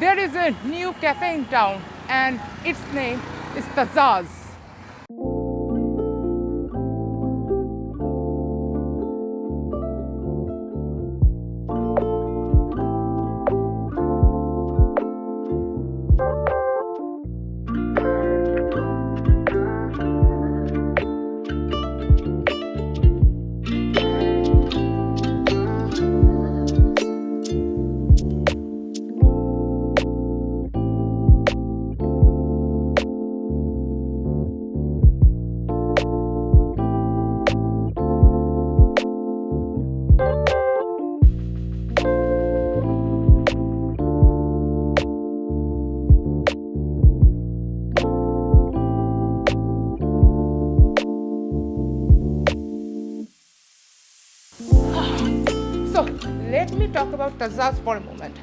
there is a new cafe in town and its name is Tazaz. So let me talk about Tazaz for a moment.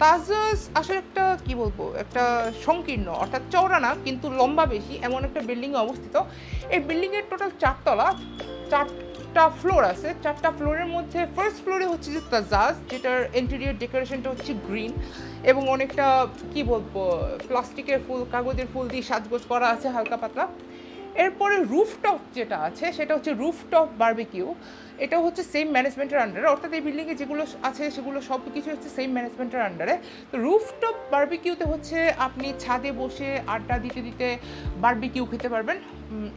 তাজাজ আসলে একটা কি বলবো, একটা সংকীর্ণ অর্থাৎ চওড়া না কিন্তু লম্বা বেশি এমন একটা বিল্ডিংয়ে অবস্থিত। এই বিল্ডিংয়ের টোটাল 4 তলা, 4টা ফ্লোর আছে। 4টা ফ্লোরের মধ্যে ফার্স্ট ফ্লোরে হচ্ছে যে তাজাজ, যেটার ইন্টেরিয়র ডেকোরেশনটা হচ্ছে গ্রিন এবং অনেকটা কি বলবো প্লাস্টিকের ফুল, কাগজের ফুল দিয়ে সাজগোজ করা আছে হালকা পাতলা। এরপরে রুফটপ যেটা আছে সেটা হচ্ছে রুফটপ বারবিকিউ। এটা হচ্ছে সেম ম্যানেজমেন্টের আন্ডারে, অর্থাৎ এই বিল্ডিংয়ে যেগুলো আছে সেগুলো সব কিছু হচ্ছে সেম ম্যানেজমেন্টের আন্ডারে। তো রুফটপ বারবিকিউতে হচ্ছে আপনি ছাদে বসে আড্ডা দিতে দিতে বারবিকিউ খেতে পারবেন।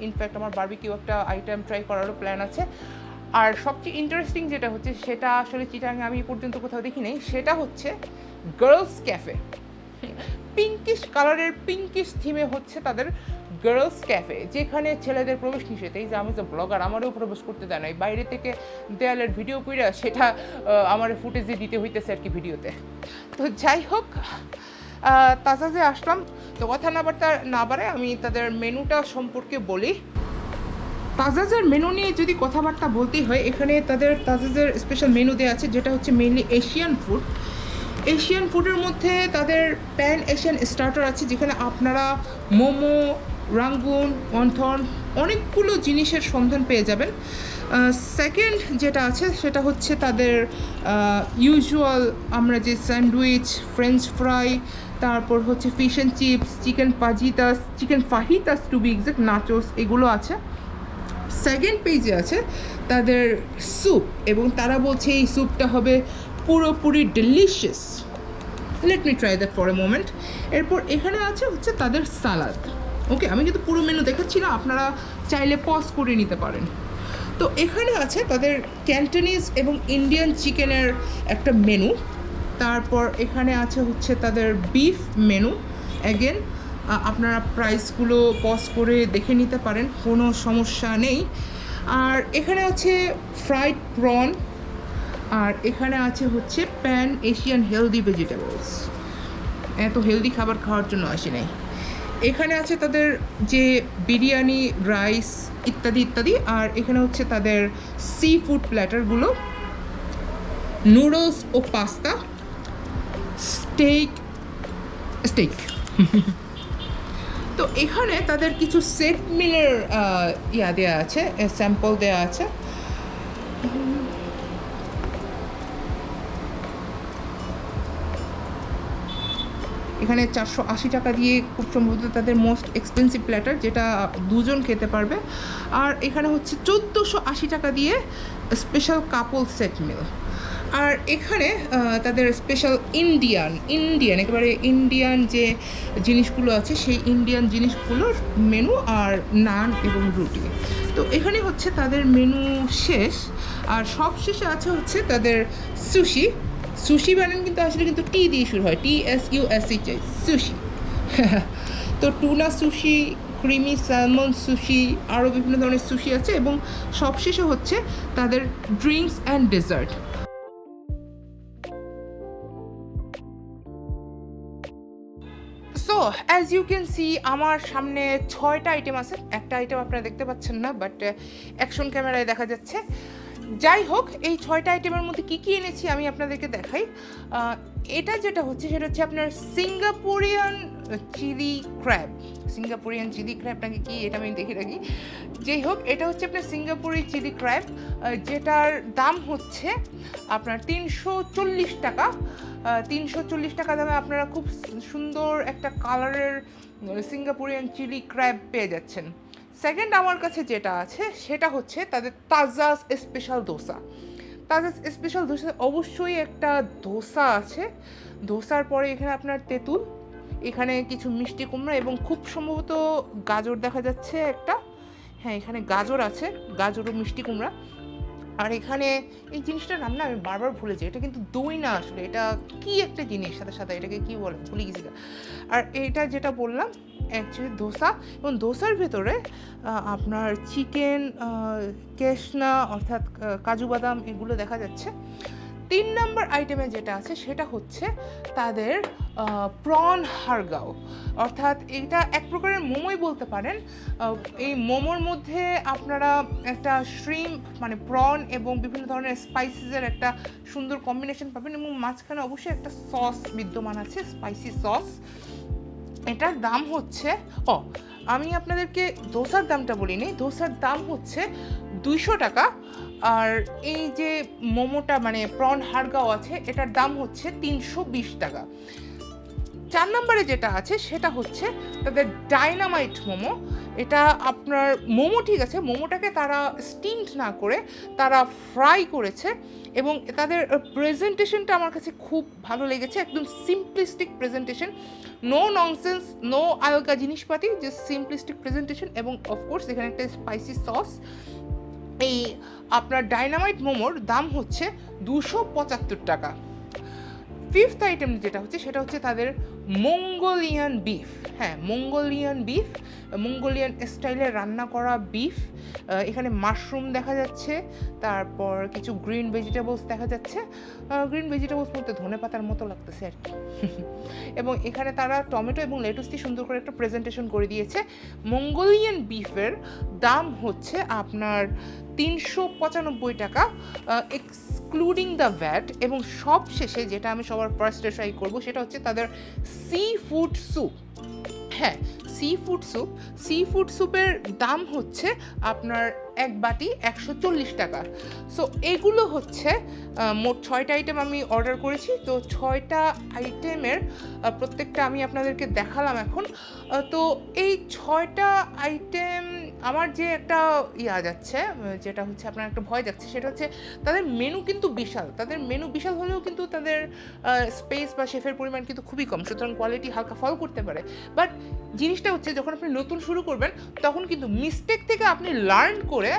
ইনফ্যাক্ট আমার বারবিকিউ একটা আইটেম ট্রাই করারও প্ল্যান আছে। আর সবচেয়ে ইন্টারেস্টিং যেটা হচ্ছে, সেটা আসলে চিটাগাংয়ে আমি পর্যন্ত কোথাও দেখি নাই, সেটা হচ্ছে গার্লস ক্যাফে। পিঙ্কিশ কালারের পিঙ্কিশ থিমে হচ্ছে তাদের গার্লস ক্যাফে, যেখানে ছেলেদের প্রবেশ নিষেধ। এই যে আমি তো ব্লগার, আমারও প্রবেশ করতে দেয় নাই, বাইরে থেকে দেয়ালের ভিডিও কইরা সেটা আমার ফুটেজে দিতে হইতেছে আর কি ভিডিওতে। তো যাই হোক, তাজাজে আসলাম, তো কথা না বাড়ে আমি তাদের মেনুটা সম্পর্কে বলি। তাজাজের মেনু নিয়ে যদি কথাবার্তা বলতেই হয়, এখানে তাদের তাজাজের স্পেশাল মেনু দেওয়া আছে, যেটা হচ্ছে মেইনলি এশিয়ান ফুড। এশিয়ান ফুডের মধ্যে তাদের প্যান এশিয়ান স্টার্টার আছে, যেখানে আপনারা মোমো, রাঙ্গুন, ওয়ান্থন অনেকগুলো জিনিসের সন্ধান পেয়ে যাবেন। সেকেন্ড যেটা আছে সেটা হচ্ছে তাদের ইউজুয়াল আমরা যে স্যান্ডউইচ, ফ্রেঞ্চ ফ্রাই, তারপর হচ্ছে fish and chips, chicken fajitas, chicken fajitas to be exact, nachos, এগুলো আছে। সেকেন্ড পেজে আছে তাদের স্যুপ, এবং তারা বলছে এই স্যুপটা হবে পুরোপুরি delicious. Let me try that for a moment. এরপর এখানে আছে হচ্ছে তাদের সালাদ। ওকে, আমি কিন্তু পুরো মেনু দেখাচ্ছি না, আপনারা চাইলে পজ করে নিতে পারেন। তো এখানে আছে তাদের ক্যান্টনিজ এবং ইন্ডিয়ান চিকেনের একটা মেনু। তারপর এখানে আছে হচ্ছে তাদের বিফ মেনু। অ্যাগেন আপনারা প্রাইসগুলো পজ করে দেখে নিতে পারেন, কোনো সমস্যা নেই। আর এখানে আছে ফ্রাইড প্রন, আর এখানে আছে হচ্ছে প্যান এশিয়ান হেলদি ভেজিটেবলস। এত হেলদি খাবার খাওয়ার জন্য আসি নাই। এখানে আছে তাদের যে বিরিয়ানি, রাইস ইত্যাদি ইত্যাদি। আর এখানে হচ্ছে তাদের সি ফুড প্ল্যাটারগুলো, নুডলস ও পাস্তা, স্টেক। তো এখানে তাদের কিছু সেট মিলের দেওয়া আছে, স্যাম্পল দেওয়া আছে। এখানে 480 টাকা দিয়ে খুব সম্ভবত তাদের মোস্ট এক্সপেন্সিভ প্ল্যাটার, যেটা দুজন খেতে পারবে। আর এখানে হচ্ছে 1480 টাকা দিয়ে স্পেশাল কাপল সেট মিল। আর এখানে তাদের স্পেশাল ইন্ডিয়ান একেবারে ইন্ডিয়ান যে জিনিসগুলো আছে সেই ইন্ডিয়ান জিনিসগুলোর মেনু, আর নান এবং রুটি। তো এখানে হচ্ছে তাদের মেনু শেষ। আর সব শেষে আছে হচ্ছে তাদের সুশি বানান কিন্তু আসলে কিন্তু টি দিয়ে শুরু হয়, TSUSH, সুশি। তো tuna sushi, creamy salmon sushi, আরও বিভিন্ন ধরনের সুশি আছে। এবং সবশেষে হচ্ছে তাদের drinks and dessert. So as you can see, আমার সামনে 6টা আইটেম আছে। একটা আইটেম আপনারা দেখতে পাচ্ছেন না, বাট অ্যাকশন ক্যামেরায় দেখা যাচ্ছে। যাই হোক, এই 6টা আইটেমের মধ্যে কী কী এনেছি আমি আপনাদেরকে দেখাই। এটা যেটা হচ্ছে সেটা হচ্ছে আপনার Singaporean chilli crab. Singaporean chilli crab নাকি কি, এটা আমি দেখে রাখি। যাই হোক, এটা হচ্ছে আপনার সিঙ্গাপুরি চিলি ক্র্যাব, যেটার দাম হচ্ছে আপনার 340 টাকা। 340 টাকা দামে আপনারা খুব সুন্দর একটা কালারের সিঙ্গাপুরিয়ান চিলি ক্র্যাব পেয়ে যাচ্ছেন। সেকেন্ড আমার কাছে যেটা আছে সেটা হচ্ছে তাদের তাজাস স্পেশাল দোসা। তাজাস স্পেশাল দোসা অবশ্যই একটা দোসা আছে, দোসার পরে এখানে আপনার তেঁতুল, এখানে কিছু মিষ্টি কুমড়া এবং খুব সম্ভবত গাজর দেখা যাচ্ছে একটা, হ্যাঁ এখানে গাজর আছে, গাজর ও মিষ্টি কুমড়া। আর এখানে এই জিনিসটার নাম না আমি বারবার ভুলে যাই, এটা কিন্তু দই না আসলে, এটা কি একটা জিনিস সাথে সাথে, এটাকে কি বলে ভুলে গেছি। আর এটা যেটা বললাম অ্যাকচুয়ালি দোসা, এবং দোসার ভেতরে আপনার চিকেন কেশনা অর্থাৎ কাজু বাদাম এগুলো দেখা যাচ্ছে। 3 নম্বর আইটেমে যেটা আছে সেটা হচ্ছে তাদের প্রন হারগাও, অর্থাৎ এটা এক প্রকারের মোমোই বলতে পারেন। এই মোমোর মধ্যে আপনারা একটা শ্রিম্প মানে প্রন এবং বিভিন্ন ধরনের স্পাইসেসের একটা সুন্দর কম্বিনেশন পাবেন, এবং মাঝখানে অবশ্যই একটা সস বিদ্যমান আছে, স্পাইসি সস। এটার দাম হচ্ছে, আমি আপনাদেরকে দোসার দামটা বলিনি, দোসার দাম হচ্ছে 200 টাকা। আর এই যে মোমোটা মানে প্রন হারগাও আছে এটার দাম হচ্ছে 320 টাকা। 4 নম্বরে যেটা আছে সেটা হচ্ছে তাদের ডাইনামাইট মোমো। এটা আপনার মোমো ঠিক আছে, মোমোটাকে তারা স্টিমড না করে তারা ফ্রাই করেছে, এবং তাদের প্রেজেন্টেশনটা আমার কাছে খুব ভালো লেগেছে, একদম simplistic presentation, no nonsense, no আলগা জিনিসপাতি, জাস্ট সিম্পলিস্টিক প্রেজেন্টেশন, এবং অফকোর্স এখানে একটা স্পাইসি সস। এই আপনার ডাইনামাইট মোমোর দাম হচ্ছে 275 টাকা। 5th আইটেম যেটা হচ্ছে সেটা হচ্ছে তাদের মঙ্গোলিয়ান বিফ। হ্যাঁ, মঙ্গোলিয়ান বিফ, মঙ্গোলিয়ান স্টাইলে রান্না করা বিফ। এখানে মাশরুম দেখা যাচ্ছে, তারপর কিছু গ্রিন ভেজিটেবলস দেখা যাচ্ছে, গ্রিন ভেজিটেবলস বলতে ধনে পাতার মতো লাগতেছে আর কি। এবং এখানে তারা টমেটো এবং লেটুস দিয়ে সুন্দর করে একটা প্রেজেন্টেশন করে দিয়েছে। মঙ্গোলিয়ান বিফের দাম হচ্ছে আপনার 395 টাকা এক্সক্লুডিং দ্য ভ্যাট। এবং সব শেষে যেটা আমি সবার ফার্স্টে ট্রাই করবো সেটা হচ্ছে তাদের সি ফুড স্যুপ। হ্যাঁ, সি ফুড স্যুপের দাম হচ্ছে আপনার এক বাটি 140 টাকা। সো এগুলো হচ্ছে মোট 6টা আইটেম আমি অর্ডার করেছি। তো 6টা আইটেমের প্রত্যেকটা আমি আপনাদেরকে দেখালাম এখন। তো এই 6টা আইটেম আমার যে একটা যাচ্ছে, যেটা হচ্ছে আপনার একটা ভয় যাচ্ছে, সেটা হচ্ছে তাদের মেনু কিন্তু বিশাল। তাদের মেনু বিশাল হলেও কিন্তু তাদের স্পেস বা শেফের পরিমাণ কিন্তু খুবই কম, সুতরাং কোয়ালিটি হালকা ফল করতে পারে। বাট জিনিসটা হচ্ছে যখন আপনি নতুন শুরু করবেন তখন কিন্তু মিস্টেক থেকে আপনি লার্ন করে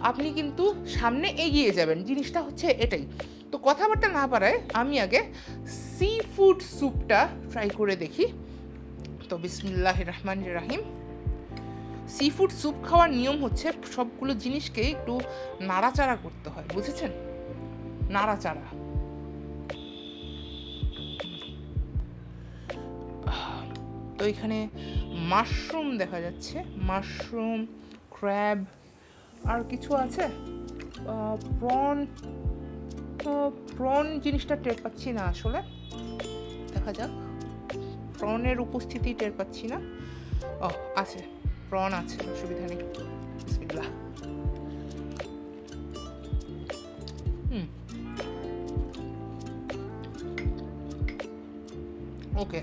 আপনি কিন্তু সামনে এগিয়ে যাবেন, জিনিসটা হচ্ছে এটাই। তো কথাবার্তা না পারায় আমি আগে সি ফুড স্যুপটা ট্রাই করে দেখি। তো বিসমিল্লাহির রহমানির রহিম। সি ফুড স্যুপ খাওয়ার নিয়ম হচ্ছে সবগুলো জিনিসকে একটু নাড়াচাড়া করতে হয়, বুঝেছেন? নাড়াচাড়া। তো এখানে মাশরুম দেখা যাচ্ছে, মাশরুম, ক্র্যাব, আর কিছু আছে প্রন জিনিসটা টের পাচ্ছি না আসলে, দেখা যাক। প্রনের উপস্থিতি টের পাচ্ছি না। আছে, প্রন আছে, অসুবিধা নেই। বিসমিল্লাহ। ওকে,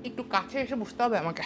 একটু কাছে এসে বসতে হবে আমাকে।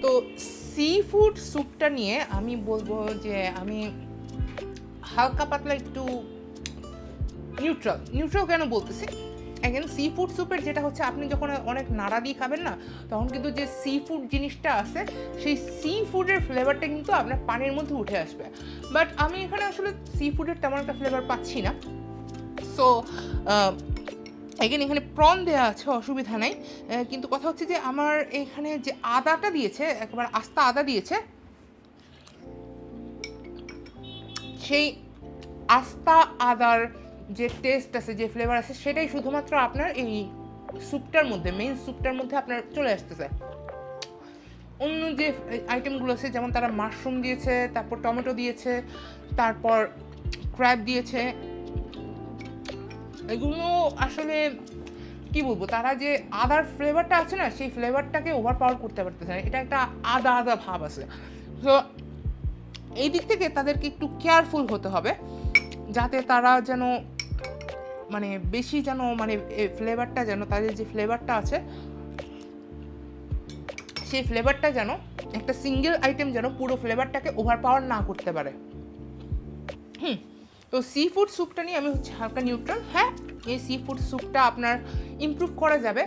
তো সি ফুড স্যুপটা নিয়ে আমি বলবো যে আমি হালকা পাতলা একটু নিউট্রাল। নিউট্রাল কেন বলতেছি, অ্যাগেন সি ফুড স্যুপের যেটা হচ্ছে আপনি যখন অনেক নাড়া দিয়ে খাবেন না, তখন কিন্তু যে সি ফুড জিনিসটা আছে সেই সি ফুডের ফ্লেভারটা কিন্তু আপনার পানির মধ্যে উঠে আসবে। বাট আমি এখানে আসলে সি ফুডের তেমন একটা ফ্লেভার পাচ্ছি না। সো এখানে প্রন দেওয়া আছে, অসুবিধা নাই, কিন্তু কথা হচ্ছে যে আমার এখানে যে আদাটা দিয়েছে, একেবারে আস্তা আদা দিয়েছে, সেই আস্তা আদার যে টেস্ট আছে, যে ফ্লেভার আছে, সেটাই শুধুমাত্র আপনার এই স্যুপটার মধ্যে, মেইন স্যুপটার মধ্যে আপনার চলে আসতেছে। অন্য যে আইটেমগুলো আছে, যেমন তারা মাশরুম দিয়েছে, তারপর টমেটো দিয়েছে, তারপর ক্র্যাব দিয়েছে, এগুলো আসলে কি বলবো, তারা যে আদার ফ্লেভারটা আছে না, সেই ফ্লেভারটাকে ওভার পাওয়ার করতে পারতেছে না, এটা একটা আদা আদা ভাব আছে। তো এই দিক থেকে তাদেরকে একটু কেয়ারফুল হতে হবে, যাতে তারা যেন মানে বেশি যেন মানে ফ্লেভারটা যেন, তাদের যে ফ্লেভারটা আছে সেই ফ্লেভারটা যেন একটা সিঙ্গেল আইটেম যেন পুরো ফ্লেভারটাকে ওভার পাওয়ার না করতে পারে। তো সি ফুড স্যুপটা নিয়ে আমি হচ্ছে হালকা নিউট্রাল। হ্যাঁ, এই সি ফুড স্যুপটা আপনার ইমপ্রুভ করা যাবে,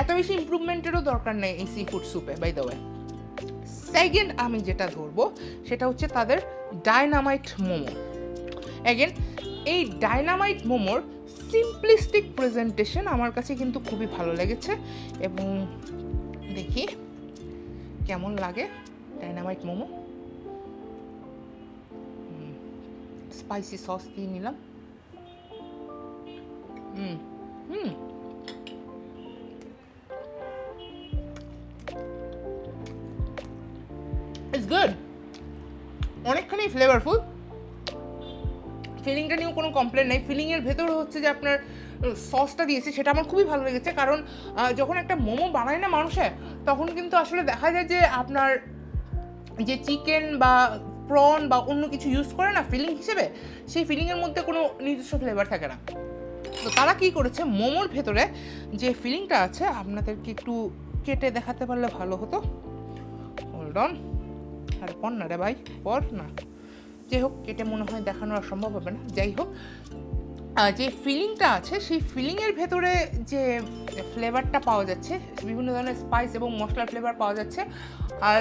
এত বেশি ইমপ্রুভমেন্টেরও দরকার নেই এই সি ফুড স্যুপে, বাই দ্য ওয়ে। সেকেন্ড আমি যেটা ধরবো সেটা হচ্ছে তাদের ডায়নামাইট মোমো। অ্যাগেন এই ডায়নামাইট মোমোর সিম্পলিস্টিক প্রেজেন্টেশন আমার কাছে কিন্তু খুবই ভালো লেগেছে, এবং দেখি কেমন লাগে ডায়নামাইট মোমো। স্পাইসি সস দিয়ে নিলাম। ইটস গুড, অনেকখানি ফ্লেভারফুল। ফিলিংটা নিয়েও কোনো কমপ্লেন নেই। ফিলিংয়ের ভেতরে হচ্ছে যে আপনার সসটা দিয়েছে, সেটা আমার খুবই ভালো লেগেছে, কারণ যখন একটা মোমো বানায় না মানুষে, তখন কিন্তু আসলে দেখা যায় যে আপনার যে চিকেন বা প্রন বা অন্য কিছু ইউজ করে না ফিলিং হিসেবে, সেই ফিলিংয়ের মধ্যে কোনো নিজস্ব ফ্লেভার থাকে না। তো তারা কী করেছে, মোমোর ভেতরে যে ফিলিংটা আছে, আপনাদেরকে একটু কেটে দেখাতে পারলে ভালো হতো। হোল্ড অন, আরে পর না রে ভাই, পর না। যাই হোক, কেটে মনে হয় দেখানো আর সম্ভব হবে না। যাই হোক, যে ফিলিংটা আছে সেই ফিলিংয়ের ভেতরে যে ফ্লেভারটা পাওয়া যাচ্ছে, বিভিন্ন ধরনের স্পাইস এবং মশলার ফ্লেভার পাওয়া যাচ্ছে। আর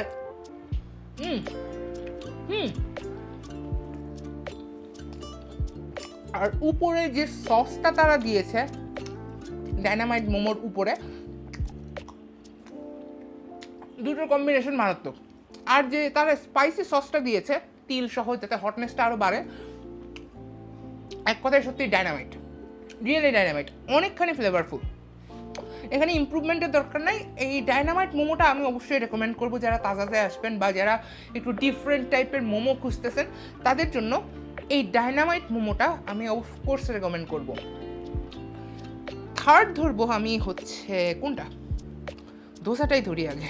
আর উপরে যে সসটা তারা দিয়েছে ডায়নামাইট মোমোর উপরে, দুটোর কম্বিনেশন মারাত্মক। আর যে তারা স্পাইসি সসটা দিয়েছে তিল সহ, যাতে হটনেসটা আরও বাড়ে, এক কথায় সত্যি ডায়নামাইট, রিয়েলি ডায়নামাইট, অনেকখানি ফ্লেভারফুল। এখানে ইমপ্রুভমেন্টের দরকার নাই। এই ডায়নামাইট মোমোটা আমি অবশ্যই রেকমেন্ড করবো, যারা তাজাতে আসবেন বা যারা একটু ডিফারেন্ট টাইপের মোমো খুঁজতেছেন, তাদের জন্য এই ডায়নামাইট মোমোটা আমি অফকোর্স রেকমেন্ড করবো। থার্ড ধরবো আমি হচ্ছে কোনটা, ধোসাটাই ধরি আগে।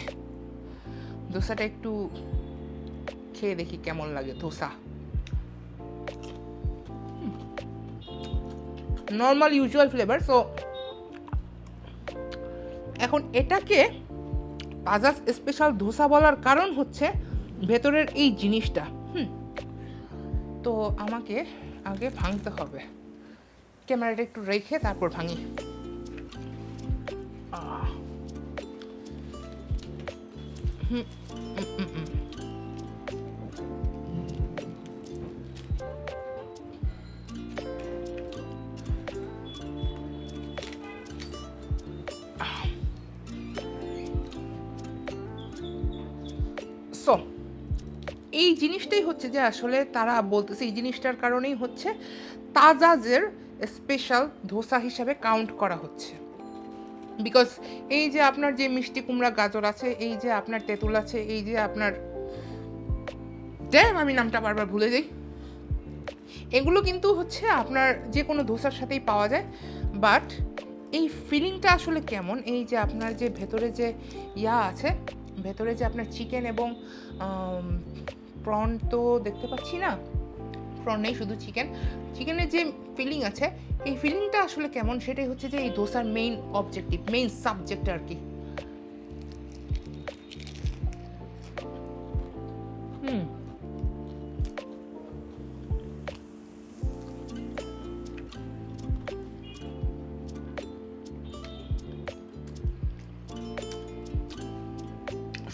ধোসাটা একটু খেয়ে দেখি কেমন লাগে। Dosa normal usual flavour. So এখন এটাকে তাজা স্পেশাল ধোসা বলার কারণ হচ্ছে ভেতরের এই জিনিসটা। তো আমাকে আগে ভাঙতে হবে, ক্যামেরাটা একটু রেখে তারপর ভাঙি। সো এই জিনিসটাই হচ্ছে যে আসলে তারা বলতেছে, এই জিনিসটার কারণেই হচ্ছে তাজাজের স্পেশাল ধোসা হিসাবে কাউন্ট করা হচ্ছে। বিকজ এই যে আপনার যে মিষ্টি কুমড়া গাজর আছে, এই যে আপনার তেঁতুল আছে, এই যে আপনার আমি নামটা বারবার ভুলে যাই, এগুলো কিন্তু হচ্ছে আপনার যে কোনো ধোসার সাথেই পাওয়া যায়। বাট এই ফিলিংটা আসলে কেমন, এই যে আপনার যে ভেতরে যে আছে, ভেতরে যে আপনার চিকেন এবং প্রন তো দেখতে পাচ্ছি না, প্রন নেই, শুধু চিকেনের যে ফিলিং আছে, এই ফিলিংটা আসলে কেমন, সেটাই হচ্ছে যে এই ধোসার মেইন অবজেক্টিভ, মেইন সাবজেক্ট আর কি।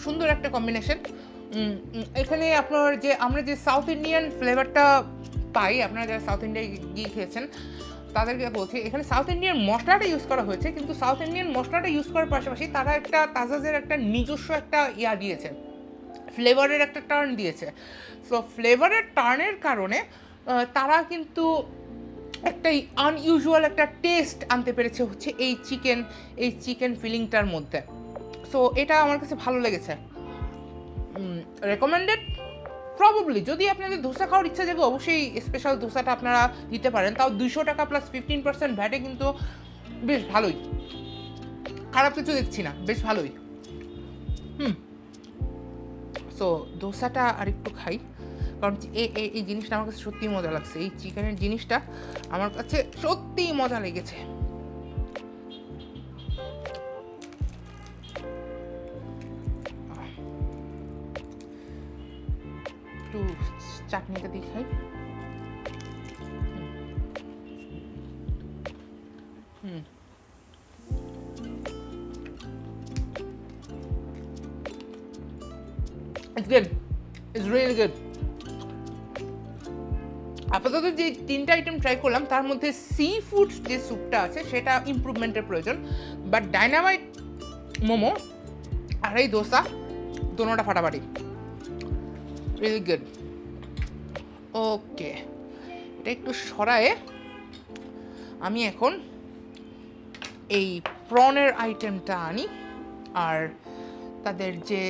সুন্দর একটা কম্বিনেশন। এখানে আপনার যে আমরা যে সাউথ ইন্ডিয়ান ফ্লেভারটা পাই, আপনারা যারা সাউথ ইন্ডিয়ায় গিয়ে খেয়েছেন তাদেরকে বলছি, এখানে সাউথ ইন্ডিয়ান মশলাটা ইউজ করা হয়েছে, কিন্তু সাউথ ইন্ডিয়ান মশলাটা ইউজ করার পাশাপাশি তারা একটা তাজাজের একটা নিজস্ব একটা দিয়েছে, ফ্লেভারের একটা টার্ন দিয়েছে। সো ফ্লেভারের টার্নের কারণে তারা কিন্তু একটা আনইউজুয়াল একটা টেস্ট আনতে পেরেছে হচ্ছে এই চিকেন ফিলিংটার মধ্যে। সো এটা আমার কাছে ভালো লেগেছে, রেকমেন্ডেড। প্রবাবলি যদি আপনাদের ধোসা খাওয়ার ইচ্ছা জাগে অবশ্যই স্পেশাল ধোসাটা আপনারা দিতে পারেন, তাও 200 টাকা প্লাস 15% ভ্যাটে কিন্তু বেশ ভালোই, খারাপ কিছু দেখছি না, বেশ ভালোই। সো ধোসাটা আরেকটু খাই, কারণ এই জিনিসটা আমার কাছে সত্যিই মজা লাগছে, এই চিকেনের জিনিসটা আমার কাছে সত্যিই মজা লেগেছে। একটু চাটনিটা দিয়ে খাই। It's good. It's really good. আপাতত যে 3টা আইটেম ট্রাই করলাম তার মধ্যে সি ফুড যে স্যুপটা আছে সেটা ইমপ্রুভমেন্টের প্রয়োজন, বাট ডাইনামাইট মোমো আর এই দোসা দোনোটা ফাটাফাটি, রিয়েলি গুড। ওকে, এটা একটু সরায়ে আমি এখন এই প্রনের আইটেমটা আনি, আর তাদের যে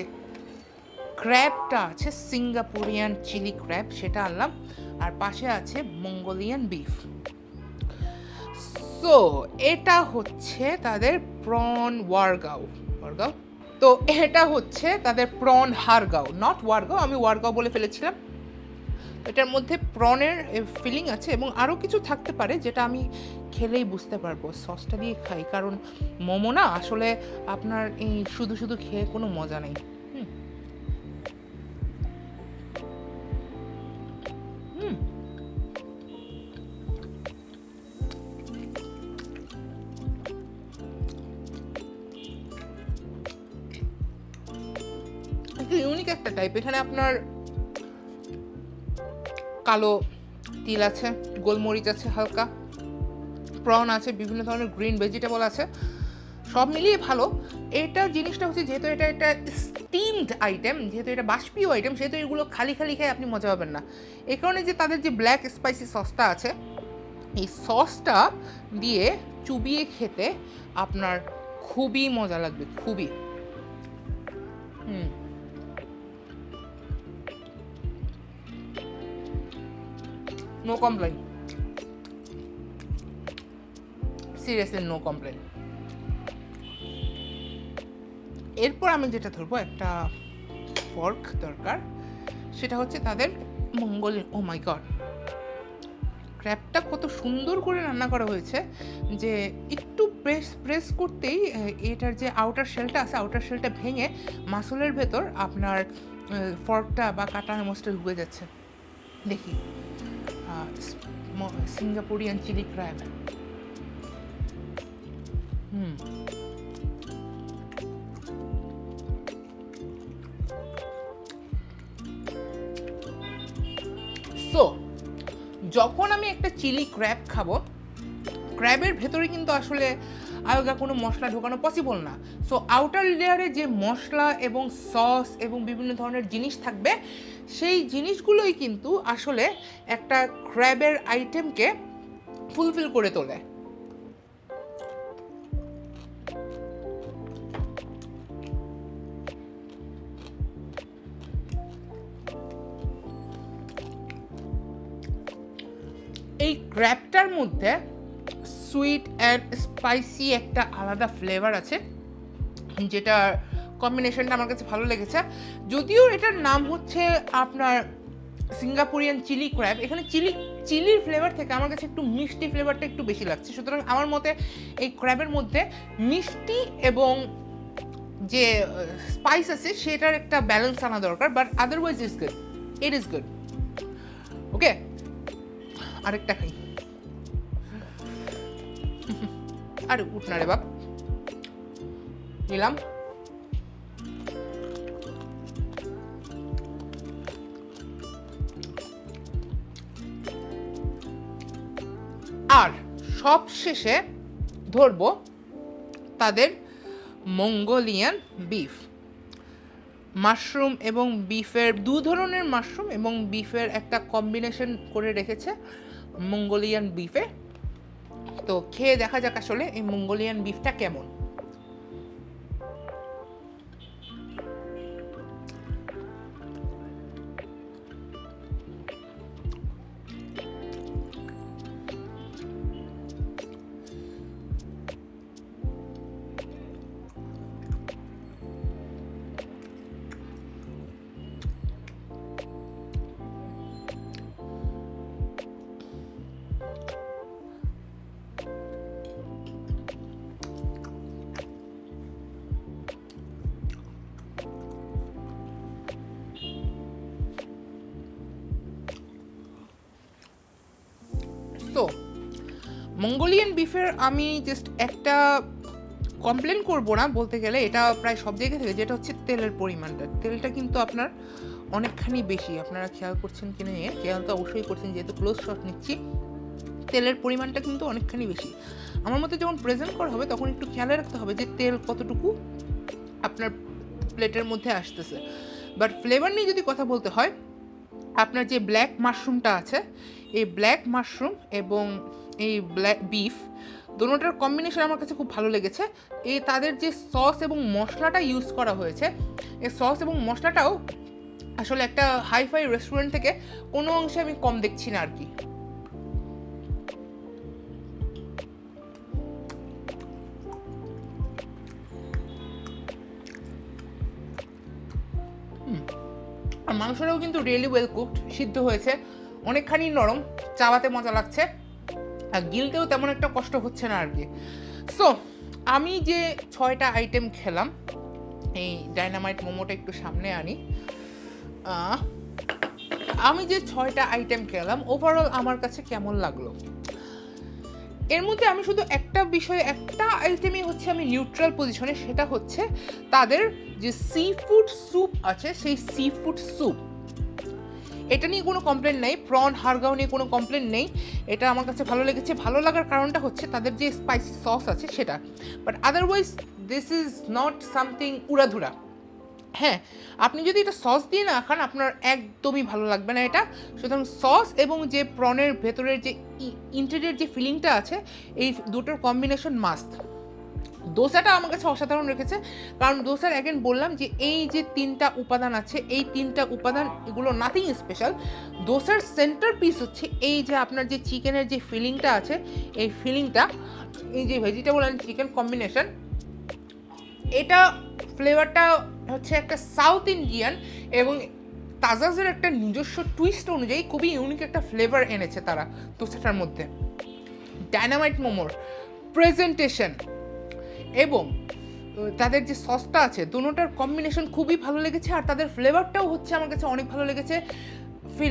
ক্র্যাবটা আছে সিঙ্গাপুরিয়ান চিলি ক্র্যাব সেটা আনলাম, আর পাশে আছে মঙ্গোলিয়ান বিফ। সো এটা হচ্ছে তাদের প্রন ওয়ারগাও, তো এটা হচ্ছে তাদের প্রন হারগাও, নট ওয়ারগাও, আমি ওয়ারগাও বলে ফেলেছিলাম। এটার মধ্যে প্রনের ফিলিং আছে এবং আরও কিছু থাকতে পারে যেটা আমি খেলেই বুঝতে পারবো। সসটা দিয়ে খাই, কারণ মোমো না আসলে আপনার এই শুধু শুধু খেয়ে কোনো মজা নেই। ইউনিক একটা টাইপ, এখানে আপনার কালো তিল আছে, গোলমরিচ আছে হালকা, প্রন আছে, বিভিন্ন ধরনের গ্রিন ভেজিটেবল আছে, সব মিলিয়ে ভালো। এটা জিনিসটা হচ্ছে যেহেতু এটা একটা স্টিমড আইটেম, যেহেতু এটা বাষ্পীয় আইটেম, সেহেতু এগুলো খালি খালি খেয়ে আপনি মজা পাবেন না। এই কারণে যে তাদের যে ব্ল্যাক স্পাইসি সসটা আছে, এই সসটা দিয়ে চুবিয়ে খেতে আপনার খুবই মজা লাগবে, খুবই। No complain, seriously no complain. এরপর আমি যেটা ধরবো, একটা ফর্ক দরকার, সেটা হচ্ছে তাদের মঙ্গোলিয়ান। ও মাই গড, ক্র্যাবটা কত সুন্দর করে রান্না করা হয়েছে যে একটু প্রেস করতেই এটার যে আউটার শেলটা আছে, আউটার শেলটা ভেঙে মাসলের ভেতর আপনার ফর্কটা বা কাটা চামচটা ঢুকে যাচ্ছে। দেখি, সিঙ্গাপুরিয়ান চিলি ক্র্যাব। সো যখন আমি একটা চিলি ক্র্যাব খাবো, ক্র্যাবের ভেতরে কিন্তু আসলে আলাদা কোনো মশলা ঢোকানো পসিবল না। সো আউটার লেয়ারে যে মশলা এবং সস এবং বিভিন্ন ধরনের জিনিস থাকবে, সেই জিনিসগুলোই কিন্তু আসলে একটা ক্র্যাবের আইটেমকে ফুলফিল করে তোলে। এই ক্র্যাবটার মধ্যে সুইট অ্যান্ড স্পাইসি একটা আলাদা ফ্লেভার আছে, যেটা কম্বিনেশনটা আমার কাছে ভালো লেগেছে। যদিও এটার নাম হচ্ছে আপনার সিঙ্গাপুরিয়ান চিলি ক্র্যাব, এখানে চিলির ফ্লেভার থেকে আমার কাছে একটু মিষ্টি ফ্লেভারটা একটু বেশি লাগছে। সুতরাং আমার মতে এই ক্র্যাবের মধ্যে মিষ্টি এবং যে স্পাইস আছে সেটার একটা ব্যালেন্স আনা দরকার, but otherwise is good, it is good. Okay, আরেকটা খাই। আরে উঠ না রে বাপ, নিলাম। আর সব শেষে ধরবো তাদের মঙ্গোলিয়ান বিফ। মাশরুম এবং বিফের দু ধরনের মাশরুম এবং বিফের একটা কম্বিনেশন করে রেখেছে মঙ্গোলিয়ান বিফে। তো খেয়ে দেখা যাক আসলে এই মঙ্গোলিয়ান বিফটা কেমন। তো মঙ্গোলিয়ান বিফের আমি জাস্ট একটা কমপ্লেন করবো না, বলতে গেলে এটা প্রায় সব জায়গা থেকে, যেটা হচ্ছে তেলের পরিমাণটা। তেলটা কিন্তু আপনার অনেকখানি বেশি। আপনারা খেয়াল করছেন কিনা, খেয়াল তো অবশ্যই করছেন, যেহেতু ক্লোজ শট নিচ্ছি। তেলের পরিমাণটা কিন্তু অনেকখানি বেশি। আমার মতে যখন প্রেজেন্ট করা হবে তখন একটু খেয়াল রাখতে হবে যে তেল কতটুকু আপনার প্লেটের মধ্যে আসতেছে। বাট ফ্লেভার নিয়ে যদি কথা বলতে হয়, আপনার যে ব্ল্যাক মাশরুমটা আছে, এই ব্ল্যাক মাশরুম এবং এই ব্ল্যাক বিফ দুটোটার কম্বিনেশন আমার কাছে খুব ভালো লেগেছে। এই তাদের যে সস এবং মশলাটা ইউজ করা হয়েছে, এই সস এবং মশলাটাও আসলে একটা হাইফাই রেস্টুরেন্ট থেকে কোনো অংশে আমি কম দেখছি না আর কি। আর মাংসটাও কিন্তু রিয়েলি ওয়েল কুকড, সিদ্ধ হয়েছে, অনেকখানি নরম, চাবাতে মজা লাগছে, আর গিলতেও তেমন একটা কষ্ট হচ্ছে না আর কি। সো আমি যে 6টা আইটেম খেলাম, এই ডাইনামাইট মোমোটা একটু সামনে আনি, আমি যে 6টা আইটেম খেলাম ওভারঅল আমার কাছে কেমন লাগলো? এর মধ্যে আমি শুধু একটা বিষয়, একটা আইটেমই হচ্ছে আমি নিউট্রাল পজিশনে, সেটা হচ্ছে তাদের যে সি ফুড স্যুপ আছে, সেই সি ফুড স্যুপ, এটা নিয়ে কোনো কমপ্লেন নেই। প্রন হারগাও নিয়ে কোনো কমপ্লেন নেই। এটা আমার কাছে ভালো লেগেছে। ভালো লাগার কারণটা হচ্ছে তাদের যে স্পাইসি সস আছে সেটা। But otherwise this is not something উড়াধুরা। হ্যাঁ, আপনি যদি এটা সস দিয়ে না খান আপনার একদমই ভালো লাগবে না এটা। সুতরাং সস এবং যে প্রনের ভেতরের যে ইন্টেরিয়র যে ফিলিংটা আছে, এই দুটোর কম্বিনেশন মাস্ট। দোসাটা আমার কাছে অসাধারণ রেখেছে, কারণ দোসার অ্যাগেন বললাম যে এই যে 3টা উপাদান আছে, এই 3টা উপাদান এগুলো নাথিং স্পেশাল। দোসার সেন্টার পিস হচ্ছে এই যে আপনার যে চিকেনের যে ফিলিংটা আছে, এই ফিলিংটা, এই যে ভেজিটেবল অ্যান্ড চিকেন কম্বিনেশন, এটা ফ্লেভারটা হচ্ছে একটা সাউথ ইন্ডিয়ান এবং তাজাজের একটা নিজস্ব টুইস্ট অনুযায়ী খুবই ইউনিক একটা ফ্লেভার এনেছে তারা দোসাটার মধ্যে। ডায়নামাইট মোমোর প্রেজেন্টেশন এবং তাদের যে সসটা আছে, দুটোটার কম্বিনেশন খুবই ভালো লেগেছে। আর তাদের ফ্লেভারটাও হচ্ছে আমার কাছে অনেক ভালো লেগেছে।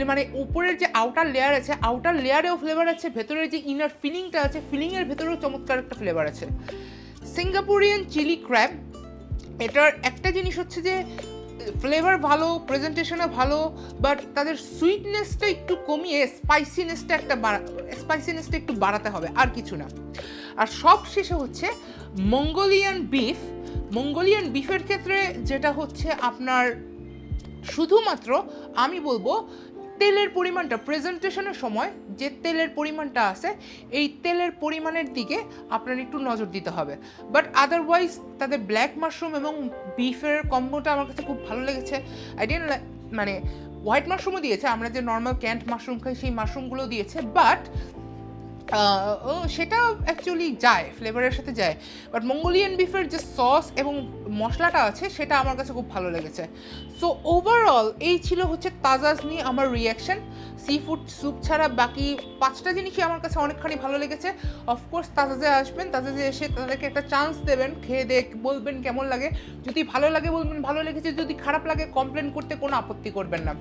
মানে উপরের যে আউটার লেয়ার আছে, আউটার লেয়ারেও ফ্লেভার আছে, ভেতরের যে ইনার ফিলিংটা আছে, ফিলিংয়ের ভেতরেও চমৎকার একটা ফ্লেভার আছে। সিঙ্গাপুরিয়ান চিলি ক্র্যাব, এটার একটা জিনিস হচ্ছে যে ফ্লেভার ভালো, প্রেজেন্টেশনও ভালো, বাট তাদের সুইটনেসটা একটু কমিয়ে স্পাইসিনেসটা একটু বাড়াতে হবে, আর কিছু না। আর সব শেষে হচ্ছে মঙ্গোলিয়ান বিফের ক্ষেত্রে যেটা হচ্ছে আপনার শুধুমাত্র আমি বলবো তেলের পরিমাণটা, প্রেজেন্টেশনের সময় যে তেলের পরিমাণটা আছে, এই তেলের পরিমাণের দিকে আপনার একটু নজর দিতে হবে। বাট আদারওয়াইজ তাদের ব্ল্যাক মাশরুম এবং বিফের কম্বোটা আমার কাছে খুব ভালো লেগেছে। মানে হোয়াইট মাশরুমও দিয়েছে, আমরা যে নর্মাল ক্যান্ট মাশরুম খাই সেই মাশরুমগুলো দিয়েছে, বাট সেটা অ্যাকচুয়ালি যায়, ফ্লেভারের সাথে যায়। বাট মঙ্গোলিয়ান বিফের যে সস এবং মশলাটা আছে সেটা আমার কাছে খুব ভালো লেগেছে। সো ওভারঅল এই ছিল হচ্ছে তাজাজ নিয়ে আমার রিয়াকশান। সি ফুড স্যুপ ছাড়া বাকি 5টা জিনিসই আমার কাছে অনেকখানি ভালো লেগেছে। অফকোর্স তাজাজে আসবেন, তাজাজে এসে তাদেরকে একটা চান্স দেবেন, খেয়ে বলবেন কেমন লাগে। যদি ভালো লাগে বলবেন ভালো লেগেছে, যদি খারাপ লাগে কমপ্লেন করতে কোনো আপত্তি করবেন না।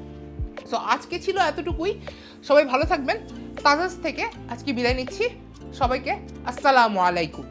সো আজকে ছিল এতটুকুই। সবাই ভালো থাকবেন। তাজাজ থেকে আজকে বিদায় নিচ্ছি। সবাইকে আসসালামু আলাইকুম।